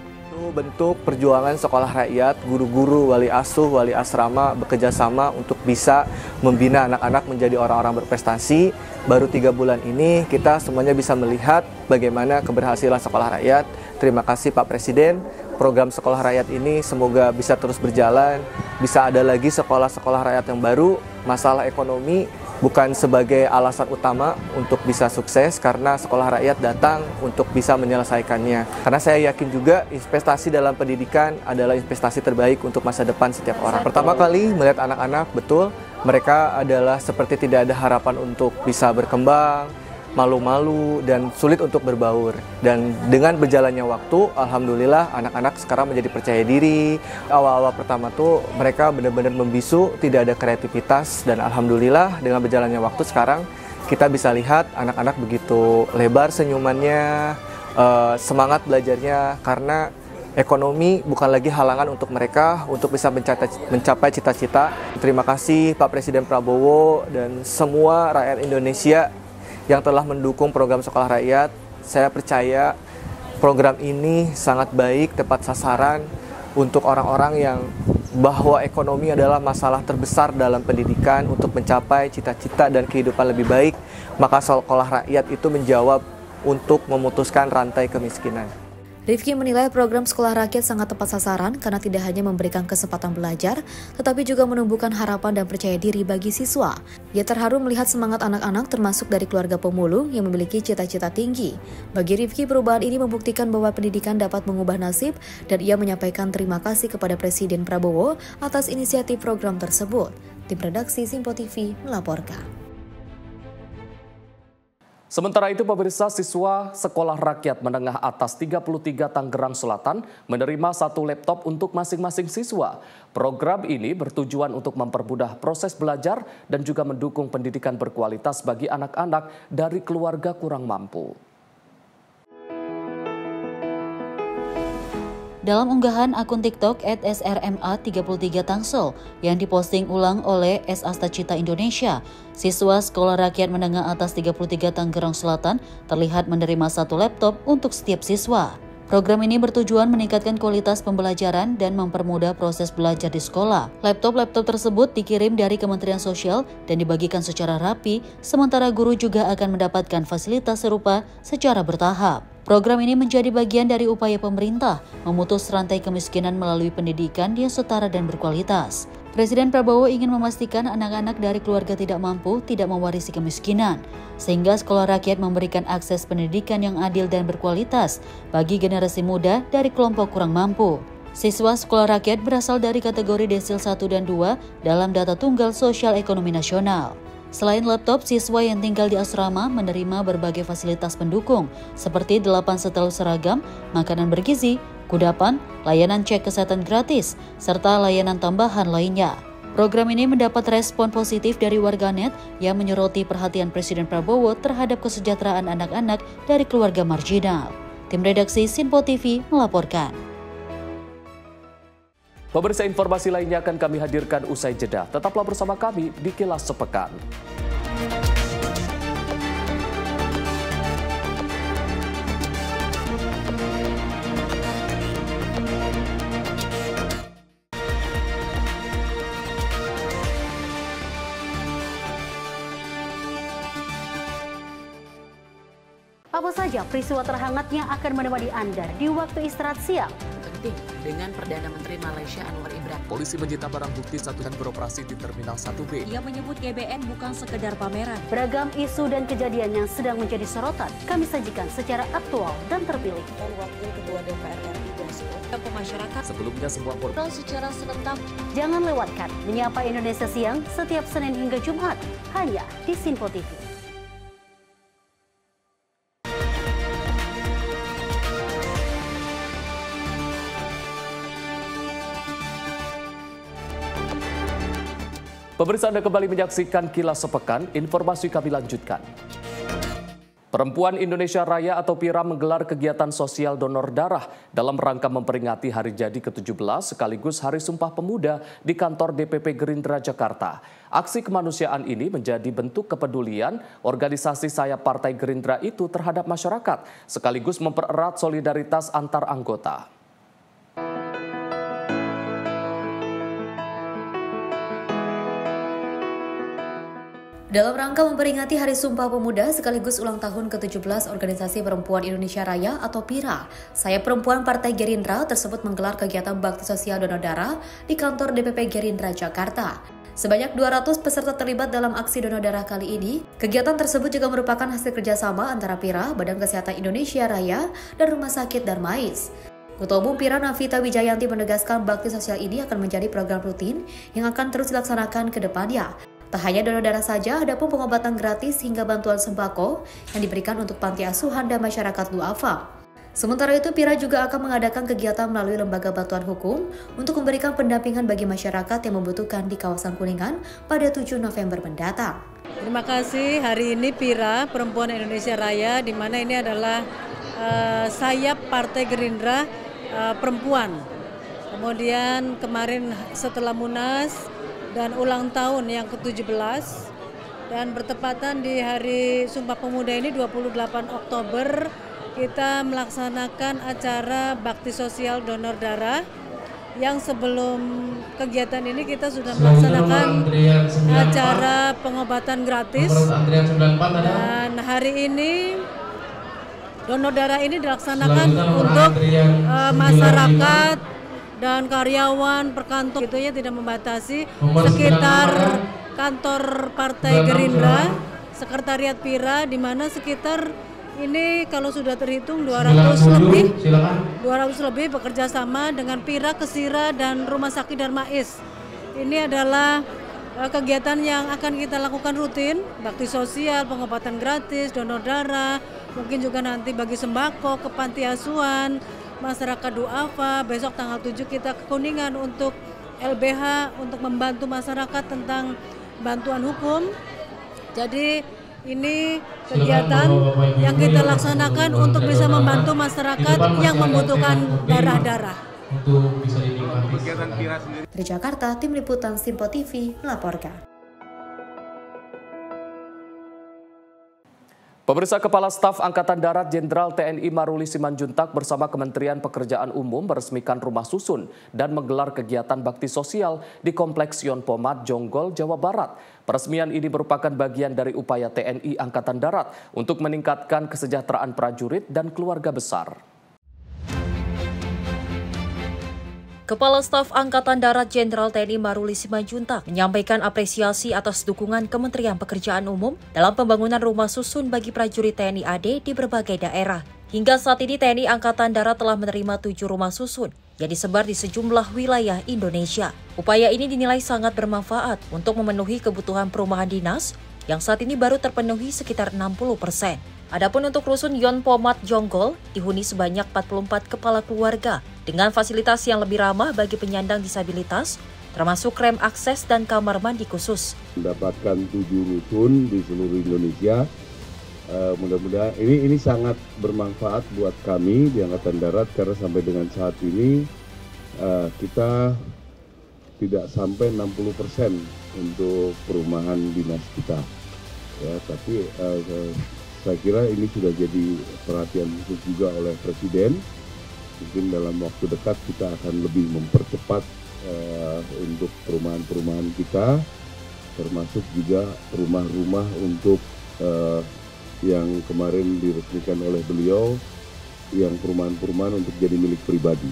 Bentuk perjuangan sekolah rakyat, guru-guru, wali asuh, wali asrama bekerja sama untuk bisa membina anak-anak menjadi orang-orang berprestasi. Baru 3 bulan ini kita semuanya bisa melihat bagaimana keberhasilan sekolah rakyat. Terima kasih Pak Presiden. Program sekolah rakyat ini semoga bisa terus berjalan, bisa ada lagi sekolah-sekolah rakyat yang baru. Masalah ekonomi bukan sebagai alasan utama untuk bisa sukses, karena sekolah rakyat datang untuk bisa menyelesaikannya. Karena saya yakin juga investasi dalam pendidikan adalah investasi terbaik untuk masa depan setiap orang. Pertama kali melihat anak-anak, betul, mereka adalah seperti tidak ada harapan untuk bisa berkembang, malu-malu, dan sulit untuk berbaur. Dan dengan berjalannya waktu, alhamdulillah anak-anak sekarang menjadi percaya diri. Awal-awal pertama tuh mereka benar-benar membisu, tidak ada kreativitas, dan alhamdulillah dengan berjalannya waktu sekarang kita bisa lihat anak-anak begitu lebar senyumannya, semangat belajarnya, karena ekonomi bukan lagi halangan untuk mereka untuk bisa mencapai cita-cita. Terima kasih Pak Presiden Prabowo dan semua rakyat Indonesia yang telah mendukung program sekolah rakyat. Saya percaya program ini sangat baik, tepat sasaran untuk orang-orang yang bahwa ekonomi adalah masalah terbesar dalam pendidikan. Untuk mencapai cita-cita dan kehidupan lebih baik, maka sekolah rakyat itu menjawab untuk memutuskan rantai kemiskinan. Rifki menilai program sekolah rakyat sangat tepat sasaran karena tidak hanya memberikan kesempatan belajar, tetapi juga menumbuhkan harapan dan percaya diri bagi siswa. Ia terharu melihat semangat anak-anak termasuk dari keluarga pemulung yang memiliki cita-cita tinggi. Bagi Rifki, perubahan ini membuktikan bahwa pendidikan dapat mengubah nasib, dan ia menyampaikan terima kasih kepada Presiden Prabowo atas inisiatif program tersebut. Tim redaksi Simpo TV melaporkan. Sementara itu, pemirsa, siswa Sekolah Rakyat Menengah Atas 33 Tangerang Selatan menerima 1 laptop untuk masing-masing siswa. Program ini bertujuan untuk mempermudah proses belajar dan juga mendukung pendidikan berkualitas bagi anak-anak dari keluarga kurang mampu. Dalam unggahan akun TikTok @srma33 Tangsel yang diposting ulang oleh S. Astacita Indonesia, siswa Sekolah Rakyat Menengah Atas 33 Tangerang Selatan terlihat menerima 1 laptop untuk setiap siswa. Program ini bertujuan meningkatkan kualitas pembelajaran dan mempermudah proses belajar di sekolah. Laptop-laptop tersebut dikirim dari Kementerian Sosial dan dibagikan secara rapi, sementara guru juga akan mendapatkan fasilitas serupa secara bertahap. Program ini menjadi bagian dari upaya pemerintah memutus rantai kemiskinan melalui pendidikan yang setara dan berkualitas. Presiden Prabowo ingin memastikan anak-anak dari keluarga tidak mampu tidak mewarisi kemiskinan, sehingga sekolah rakyat memberikan akses pendidikan yang adil dan berkualitas bagi generasi muda dari kelompok kurang mampu. Siswa sekolah rakyat berasal dari kategori desil 1 dan 2 dalam data tunggal sosial ekonomi nasional. Selain laptop, siswa yang tinggal di asrama menerima berbagai fasilitas pendukung seperti 8 setel seragam, makanan bergizi, kudapan, layanan cek kesehatan gratis, serta layanan tambahan lainnya. Program ini mendapat respon positif dari warganet yang menyoroti perhatian Presiden Prabowo terhadap kesejahteraan anak-anak dari keluarga marginal. Tim redaksi Sinpo TV melaporkan. Pemirsa, informasi lainnya akan kami hadirkan usai jeda. Tetaplah bersama kami di Kilas Sepekan. Apa saja peristiwa terhangat yang akan menemani Anda di waktu istirahat siang? Penting dengan Perdana Menteri Malaysia Anwar Ibrahim. Polisi menyita barang bukti satu dan beroperasi di Terminal 1B. Ia menyebut GBN bukan sekedar pameran. Beragam isu dan kejadian yang sedang menjadi sorotan kami sajikan secara aktual dan terpilih. Dan Wakil Ketua DPR RI ke masyarakat. Sebelumnya semua portal secara serentak. Jangan lewatkan Menyapa Indonesia Siang setiap Senin hingga Jumat hanya di Sinpo TV. Pemirsa, Anda kembali menyaksikan Kilas Sepekan, informasi kami lanjutkan. Perempuan Indonesia Raya atau PIRA menggelar kegiatan sosial donor darah dalam rangka memperingati hari jadi ke-17 sekaligus Hari Sumpah Pemuda di kantor DPP Gerindra Jakarta. Aksi kemanusiaan ini menjadi bentuk kepedulian organisasi sayap Partai Gerindra itu terhadap masyarakat, sekaligus mempererat solidaritas antar anggota. Dalam rangka memperingati Hari Sumpah Pemuda sekaligus ulang tahun ke-17 Organisasi Perempuan Indonesia Raya atau PIRA, sayap perempuan Partai Gerindra tersebut menggelar kegiatan bakti sosial donor darah di kantor DPP Gerindra Jakarta. Sebanyak 200 peserta terlibat dalam aksi donor darah kali ini. Kegiatan tersebut juga merupakan hasil kerjasama antara PIRA, Badan Kesehatan Indonesia Raya, dan Rumah Sakit Darmais. Ketua Umum PIRA Navita Wijayanti menegaskan bakti sosial ini akan menjadi program rutin yang akan terus dilaksanakan ke depannya. Tak hanya donor darah saja, ada pun pengobatan gratis hingga bantuan sembako yang diberikan untuk panti asuhan dan masyarakat duafa. Sementara itu, PIRA juga akan mengadakan kegiatan melalui Lembaga Bantuan Hukum untuk memberikan pendampingan bagi masyarakat yang membutuhkan di kawasan Kuningan pada 7 November mendatang. Terima kasih. Hari ini PIRA, Perempuan Indonesia Raya, di mana ini adalah sayap Partai Gerindra perempuan. Kemudian kemarin setelah Munas dan ulang tahun yang ke-17 dan bertepatan di Hari Sumpah Pemuda ini 28 Oktober kita melaksanakan acara bakti sosial donor darah yang sebelum kegiatan ini kita sudah melaksanakan acara pengobatan gratis dan hari ini donor darah ini dilaksanakan untuk masyarakat dan karyawan perkantor, itu ya tidak membatasi sekitar kantor Partai Gerindra, sekretariat PIRA, di mana sekitar ini kalau sudah terhitung 200 lebih bekerja sama dengan PIRA, Kesira, dan Rumah Sakit Darmais. Ini adalah kegiatan yang akan kita lakukan rutin, bakti sosial, pengobatan gratis, donor darah, mungkin juga nanti bagi sembako ke panti asuhan, masyarakat duafa. Besok tanggal 7 kita ke Kuningan untuk LBH untuk membantu masyarakat tentang bantuan hukum. Jadi ini kegiatan yang kita laksanakan untuk bisa membantu masyarakat yang membutuhkan darah-darah. Dari Jakarta, Tim Liputan Sinpo TV melaporkan. Pemirsa, Kepala Staf Angkatan Darat Jenderal TNI Maruli Simanjuntak bersama Kementerian Pekerjaan Umum meresmikan rumah susun dan menggelar kegiatan bakti sosial di Kompleks Yon Pomat, Jonggol, Jawa Barat. Peresmian ini merupakan bagian dari upaya TNI Angkatan Darat untuk meningkatkan kesejahteraan prajurit dan keluarga besar. Kepala Staf Angkatan Darat Jenderal TNI Maruli Simanjuntak menyampaikan apresiasi atas dukungan Kementerian Pekerjaan Umum dalam pembangunan rumah susun bagi prajurit TNI AD di berbagai daerah. Hingga saat ini TNI Angkatan Darat telah menerima 7 rumah susun yang disebar di sejumlah wilayah Indonesia. Upaya ini dinilai sangat bermanfaat untuk memenuhi kebutuhan perumahan dinas yang saat ini baru terpenuhi sekitar 60%. Adapun untuk rusun Yon Pomat Jonggol dihuni sebanyak 44 kepala keluarga dengan fasilitas yang lebih ramah bagi penyandang disabilitas, termasuk rem akses dan kamar mandi khusus. Mendapatkan 7 rusun di seluruh Indonesia, mudah-mudahan ini sangat bermanfaat buat kami di Angkatan Darat karena sampai dengan saat ini kita tidak sampai 60% untuk perumahan dinas kita. Ya, tapi saya kira ini sudah jadi perhatian khusus juga oleh Presiden. Mungkin dalam waktu dekat kita akan lebih mempercepat untuk perumahan-perumahan kita, termasuk juga rumah-rumah untuk yang kemarin diresmikan oleh beliau, yang perumahan-perumahan untuk jadi milik pribadi.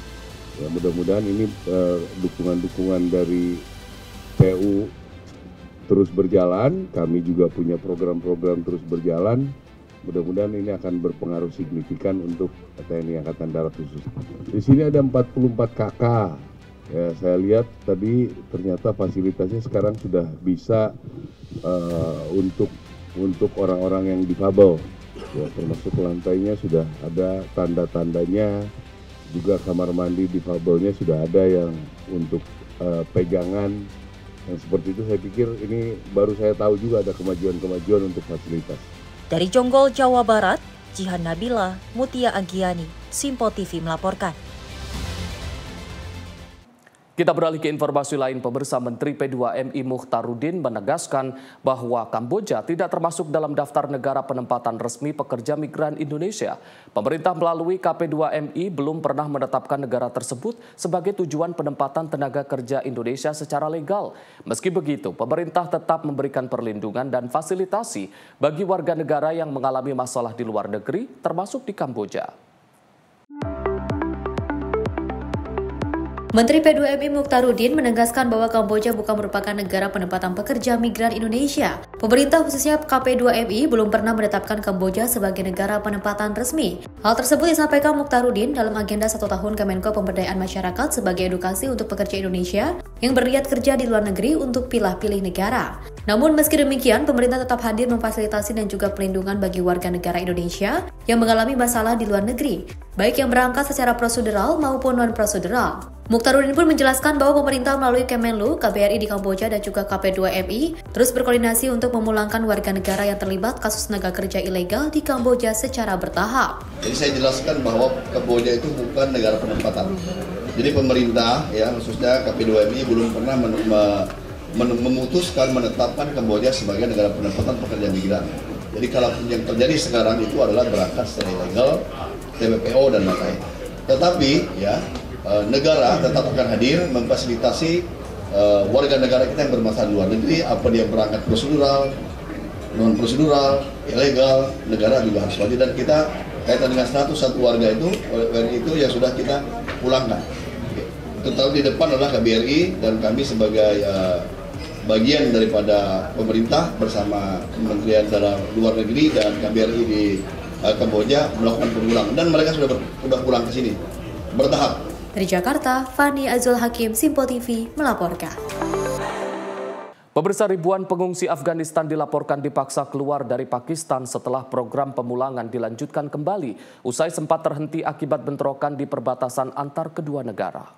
Ya, mudah-mudahan ini dukungan-dukungan dari PU terus berjalan, kami juga punya program-program terus berjalan. Mudah-mudahan ini akan berpengaruh signifikan untuk TNI Angkatan Darat khusus. Di sini ada 44 KK. Ya, saya lihat tadi ternyata fasilitasnya sekarang sudah bisa untuk orang-orang yang difabel. Ya, termasuk lantainya sudah ada tanda-tandanya, juga kamar mandi difabelnya sudah ada yang untuk pegangan. Yang seperti itu saya pikir ini baru saya tahu juga ada kemajuan-kemajuan untuk fasilitas. Dari Jonggol, Jawa Barat, Jihan Nabila, Mutia Agiani, Simpo TV melaporkan. Kita beralih ke informasi lain. Pemirsa, Menteri P2MI Mukhtarudin menegaskan bahwa Kamboja tidak termasuk dalam daftar negara penempatan resmi pekerja migran Indonesia. Pemerintah melalui KP2MI belum pernah menetapkan negara tersebut sebagai tujuan penempatan tenaga kerja Indonesia secara legal. Meski begitu, pemerintah tetap memberikan perlindungan dan fasilitasi bagi warga negara yang mengalami masalah di luar negeri, termasuk di Kamboja. Menteri P2MI Mukhtarudin menegaskan bahwa Kamboja bukan merupakan negara penempatan pekerja migran Indonesia. Pemerintah khususnya KP2MI belum pernah menetapkan Kamboja sebagai negara penempatan resmi. Hal tersebut disampaikan Mukhtarudin dalam agenda 1 tahun Kemenko Pemberdayaan Masyarakat sebagai edukasi untuk pekerja Indonesia yang berniat kerja di luar negeri untuk pilih-pilih negara. Namun meski demikian, pemerintah tetap hadir memfasilitasi dan juga pelindungan bagi warga negara Indonesia yang mengalami masalah di luar negeri, baik yang berangkat secara prosedural maupun non-prosedural. Mukhtarudin pun menjelaskan bahwa pemerintah melalui Kemenlu, KBRI di Kamboja dan juga KP2MI terus berkoordinasi untuk memulangkan warga negara yang terlibat kasus tenaga kerja ilegal di Kamboja secara bertahap. Jadi saya jelaskan bahwa Kamboja itu bukan negara penempatan. Jadi pemerintah, ya khususnya KP2MI belum pernah memutuskan menetapkan Kamboja sebagai negara penempatan pekerja migran. Jadi kalau yang terjadi sekarang itu adalah berangkat secara ilegal, TPPO dan lain-lain. Tetapi ya negara tetap akan hadir memfasilitasi warga negara kita yang bermasalah di luar negeri, apa dia berangkat prosedural, non prosedural, ilegal, negara juga harus wajib, dan kita kaitan dengan status satu warga itu yang sudah kita pulangkan. Total di depan adalah KBRI dan kami sebagai bagian daripada pemerintah bersama Kementerian Dalam Luar Negeri dan KBRI di Kamboja melakukan pemulangan, dan mereka sudah pulang ke sini bertahap. Dari Jakarta, Fani Azul Hakim, Simpo TV melaporkan. Pemirsa, ribuan pengungsi Afghanistan dilaporkan dipaksa keluar dari Pakistan setelah program pemulangan dilanjutkan kembali usai sempat terhenti akibat bentrokan di perbatasan antar kedua negara.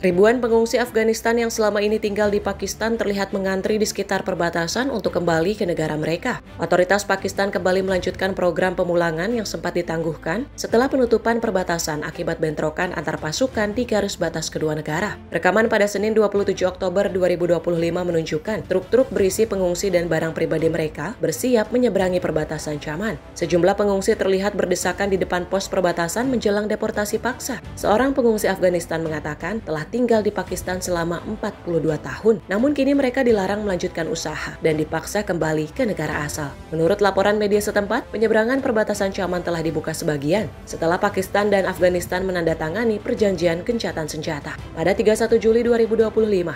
Ribuan pengungsi Afghanistan yang selama ini tinggal di Pakistan terlihat mengantri di sekitar perbatasan untuk kembali ke negara mereka. Otoritas Pakistan kembali melanjutkan program pemulangan yang sempat ditangguhkan setelah penutupan perbatasan akibat bentrokan antar pasukan di garis batas kedua negara. Rekaman pada Senin 27 Oktober 2025 menunjukkan truk-truk berisi pengungsi dan barang pribadi mereka bersiap menyeberangi perbatasan Chaman. Sejumlah pengungsi terlihat berdesakan di depan pos perbatasan menjelang deportasi paksa. Seorang pengungsi Afghanistan mengatakan telah tinggal di Pakistan selama 42 tahun, namun kini mereka dilarang melanjutkan usaha dan dipaksa kembali ke negara asal. Menurut laporan media setempat, penyeberangan perbatasan Chaman telah dibuka sebagian setelah Pakistan dan Afghanistan menandatangani perjanjian gencatan senjata. Pada 31 Juli 2025,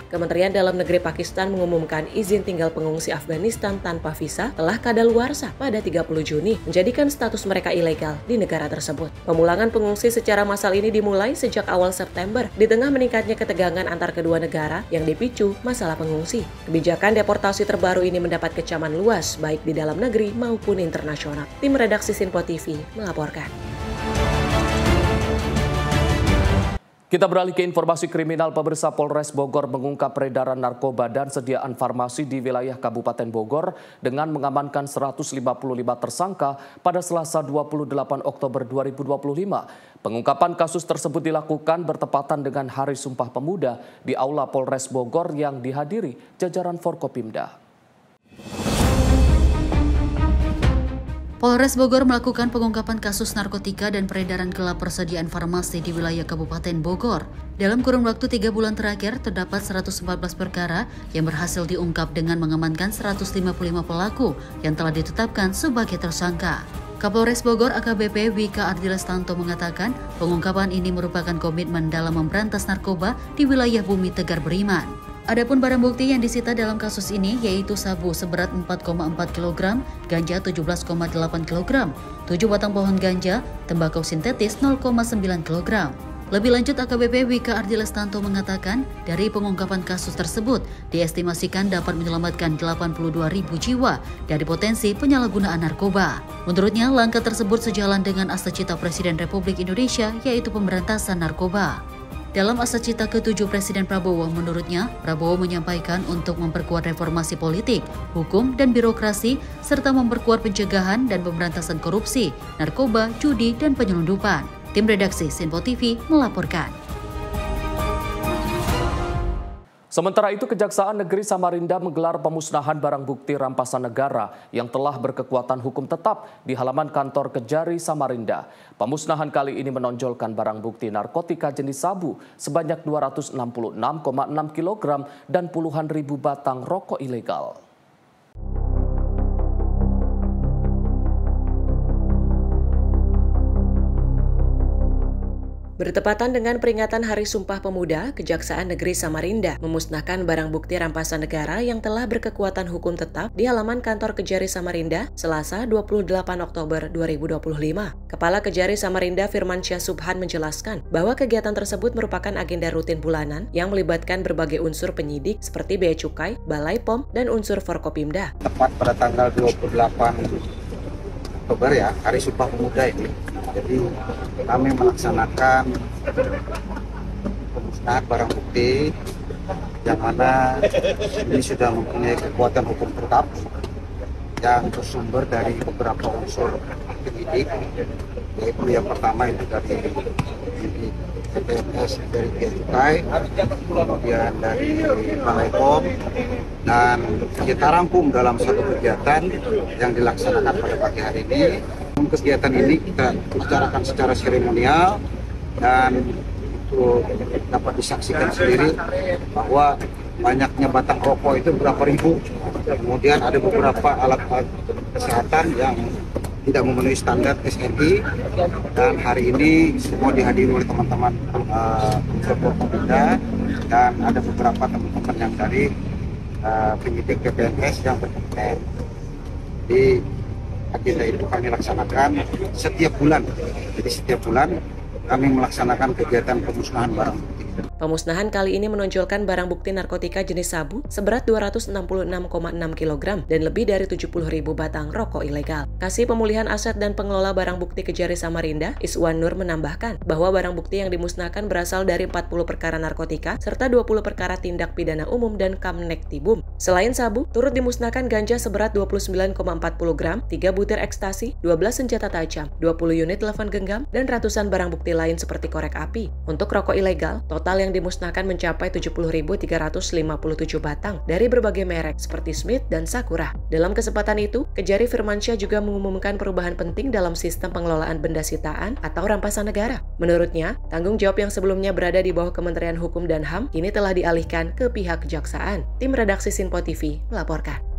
Kementerian Dalam Negeri Pakistan mengumumkan izin tinggal pengungsi Afghanistan tanpa visa telah kadaluarsa pada 30 Juni, menjadikan status mereka ilegal di negara tersebut. Pemulangan pengungsi secara massal ini dimulai sejak awal September di tengah meningkatnya ketegangan antar kedua negara yang dipicu masalah pengungsi. Kebijakan deportasi terbaru ini mendapat kecaman luas baik di dalam negeri maupun internasional. Tim redaksi Sinpo TV melaporkan. Kita beralih ke informasi kriminal. Pemirsa, Polres Bogor mengungkap peredaran narkoba dan sediaan farmasi di wilayah Kabupaten Bogor dengan mengamankan 155 tersangka pada Selasa 28 Oktober 2025. Pengungkapan kasus tersebut dilakukan bertepatan dengan Hari Sumpah Pemuda di Aula Polres Bogor yang dihadiri jajaran Forkopimda. Polres Bogor melakukan pengungkapan kasus narkotika dan peredaran gelap persediaan farmasi di wilayah Kabupaten Bogor. Dalam kurun waktu 3 bulan terakhir, terdapat 114 perkara yang berhasil diungkap dengan mengamankan 155 pelaku yang telah ditetapkan sebagai tersangka. Kapolres Bogor AKBP Wika Ardilestanto mengatakan pengungkapan ini merupakan komitmen dalam memberantas narkoba di wilayah Bumi Tegar Beriman. Adapun barang bukti yang disita dalam kasus ini yaitu sabu seberat 4,4 kg, ganja 17,8 kg, 7 batang pohon ganja, tembakau sintetis 0,9 kg. Lebih lanjut, AKBP Wika Ardilestanto mengatakan dari pengungkapan kasus tersebut diestimasikan dapat menyelamatkan 82.000 jiwa dari potensi penyalahgunaan narkoba. Menurutnya, langkah tersebut sejalan dengan asacita Presiden Republik Indonesia yaitu pemberantasan narkoba. Dalam asacita ke-7 Presiden Prabowo, menurutnya, Prabowo menyampaikan untuk memperkuat reformasi politik, hukum, dan birokrasi, serta memperkuat pencegahan dan pemberantasan korupsi, narkoba, judi, dan penyelundupan. Tim redaksi Sinpo TV melaporkan. Sementara itu, Kejaksaan Negeri Samarinda menggelar pemusnahan barang bukti rampasan negara yang telah berkekuatan hukum tetap di halaman kantor Kejari Samarinda. Pemusnahan kali ini menonjolkan barang bukti narkotika jenis sabu sebanyak 266,6 kg dan puluhan ribu batang rokok ilegal. Bertepatan dengan peringatan Hari Sumpah Pemuda, Kejaksaan Negeri Samarinda memusnahkan barang bukti rampasan negara yang telah berkekuatan hukum tetap di halaman kantor Kejari Samarinda Selasa 28 Oktober 2025. Kepala Kejari Samarinda Firmansyah Subhan menjelaskan bahwa kegiatan tersebut merupakan agenda rutin bulanan yang melibatkan berbagai unsur penyidik seperti Bea Cukai, Balai POM, dan unsur Forkopimda. Tepat pada tanggal 28 Oktober ya, Hari Sumpah Pemuda ini. Jadi kami melaksanakan pemusnahan barang bukti yang mana ini sudah mempunyai kekuatan hukum tetap yang bersumber dari beberapa unsur penyidik, yaitu yang pertama itu dari PNS dari Bea Cukai, kemudian dari Balai POM, dan kita rangkum dalam satu kegiatan yang dilaksanakan pada pagi hari ini. Kegiatan ini kita bicarakan secara seremonial dan itu dapat disaksikan sendiri bahwa banyaknya batang rokok itu berapa ribu. Kemudian ada beberapa alat-alat kesehatan yang tidak memenuhi standar SNI, dan hari ini semua dihadiri oleh teman-teman unsur Forkopimda dan ada beberapa teman-teman yang dari penyidik PPNS yang berkompeten. Di agenda itu kami laksanakan setiap bulan. Jadi setiap bulan kami melaksanakan kegiatan pemusnahan barang bukti. Pemusnahan kali ini menonjolkan barang bukti narkotika jenis sabu seberat 266,6 kg dan lebih dari 70.000 batang rokok ilegal. Kasih Pemulihan Aset dan Pengelola Barang Bukti Kejari Samarinda, Iswan Nur menambahkan bahwa barang bukti yang dimusnahkan berasal dari 40 perkara narkotika serta 20 perkara tindak pidana umum dan Kamnektibum. Selain sabu, turut dimusnahkan ganja seberat 29,40 gram, 3 butir ekstasi, 12 senjata tajam, 20 unit telepon genggam, dan ratusan barang bukti lain seperti korek api. Untuk rokok ilegal, total yang dimusnahkan mencapai 70.357 batang dari berbagai merek seperti Smith dan Sakura. Dalam kesempatan itu, Kejari Firmansyah juga mengumumkan perubahan penting dalam sistem pengelolaan benda sitaan atau rampasan negara. Menurutnya, tanggung jawab yang sebelumnya berada di bawah Kementerian Hukum dan HAM kini telah dialihkan ke pihak kejaksaan. Tim redaksi Sinpo TV melaporkan.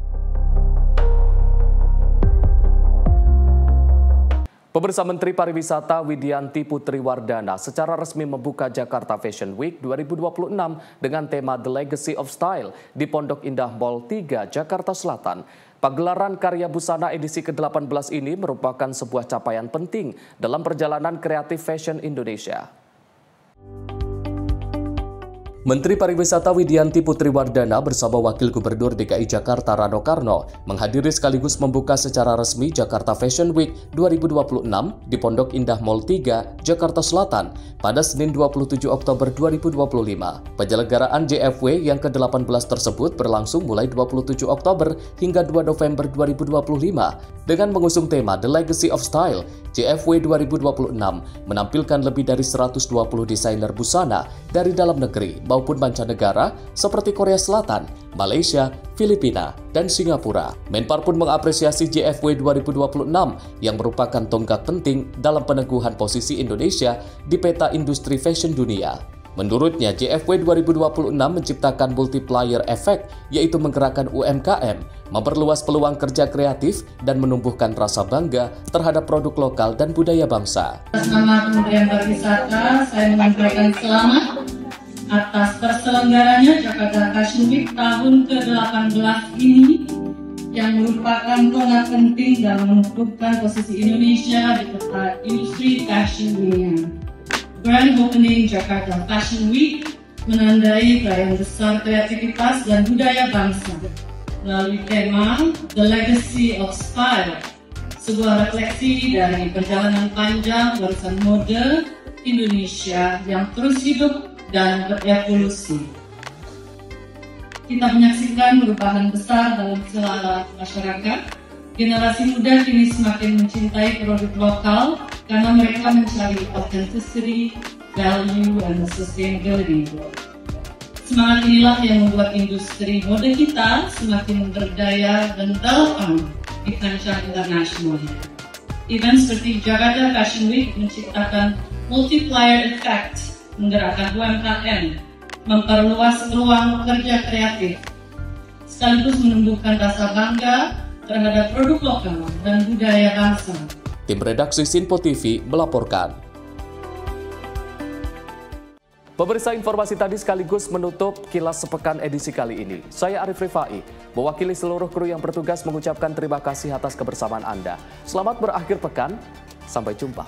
Pemirsa, Menteri Pariwisata Widianti Putri Wardana secara resmi membuka Jakarta Fashion Week 2026 dengan tema The Legacy of Style di Pondok Indah Mall 3, Jakarta Selatan. Pagelaran karya busana edisi ke-18 ini merupakan sebuah capaian penting dalam perjalanan kreatif fashion Indonesia. Menteri Pariwisata Widianti Putri Wardana bersama Wakil Gubernur DKI Jakarta Rano Karno menghadiri sekaligus membuka secara resmi Jakarta Fashion Week 2026 di Pondok Indah Mall 3, Jakarta Selatan pada Senin 27 Oktober 2025. Penyelenggaraan JFW yang ke-18 tersebut berlangsung mulai 27 Oktober hingga 2 November 2025 dengan mengusung tema The Legacy of Style. JFW 2026 menampilkan lebih dari 120 desainer busana dari dalam negeri maupun mancanegara seperti Korea Selatan, Malaysia, Filipina, dan Singapura. Menpar pun mengapresiasi JFW 2026 yang merupakan tonggak penting dalam peneguhan posisi Indonesia di peta industri fashion dunia. Menurutnya, JFW 2026 menciptakan multiplier effect, yaitu menggerakkan UMKM, memperluas peluang kerja kreatif, dan menumbuhkan rasa bangga terhadap produk lokal dan budaya bangsa. Atas nama Kementerian Pariwisata, saya menyampaikan selamat atas terselenggaranya Jakarta Fashion Week tahun ke-18 ini yang merupakan tonggak penting dalam menentukan posisi Indonesia di peta industri fashion dunia. Grand Opening Jakarta Fashion Week menandai perayaan besar kreativitas dan budaya bangsa melalui tema The Legacy of Style, sebuah refleksi dari perjalanan panjang warisan mode Indonesia yang terus hidup dan berevolusi. Kita menyaksikan perubahan besar dalam selera masyarakat. Generasi muda kini semakin mencintai produk lokal karena mereka mencari authenticity, value, and sustainability. Semangat inilah yang membuat industri mode kita semakin berdaya dan relevan di kancah internasional. Event seperti Jakarta Fashion Week menciptakan multiplier effect, menggerakkan UMKM, memperluas peluang kerja kreatif, sekaligus menumbuhkan rasa bangga terhadap produk lokal dan budaya bangsa. Tim redaksi Sinpo TV melaporkan. Pemirsa, informasi tadi sekaligus menutup Kilas Sepekan edisi kali ini. Saya Arif Rifai, mewakili seluruh kru yang bertugas mengucapkan terima kasih atas kebersamaan Anda. Selamat berakhir pekan, sampai jumpa.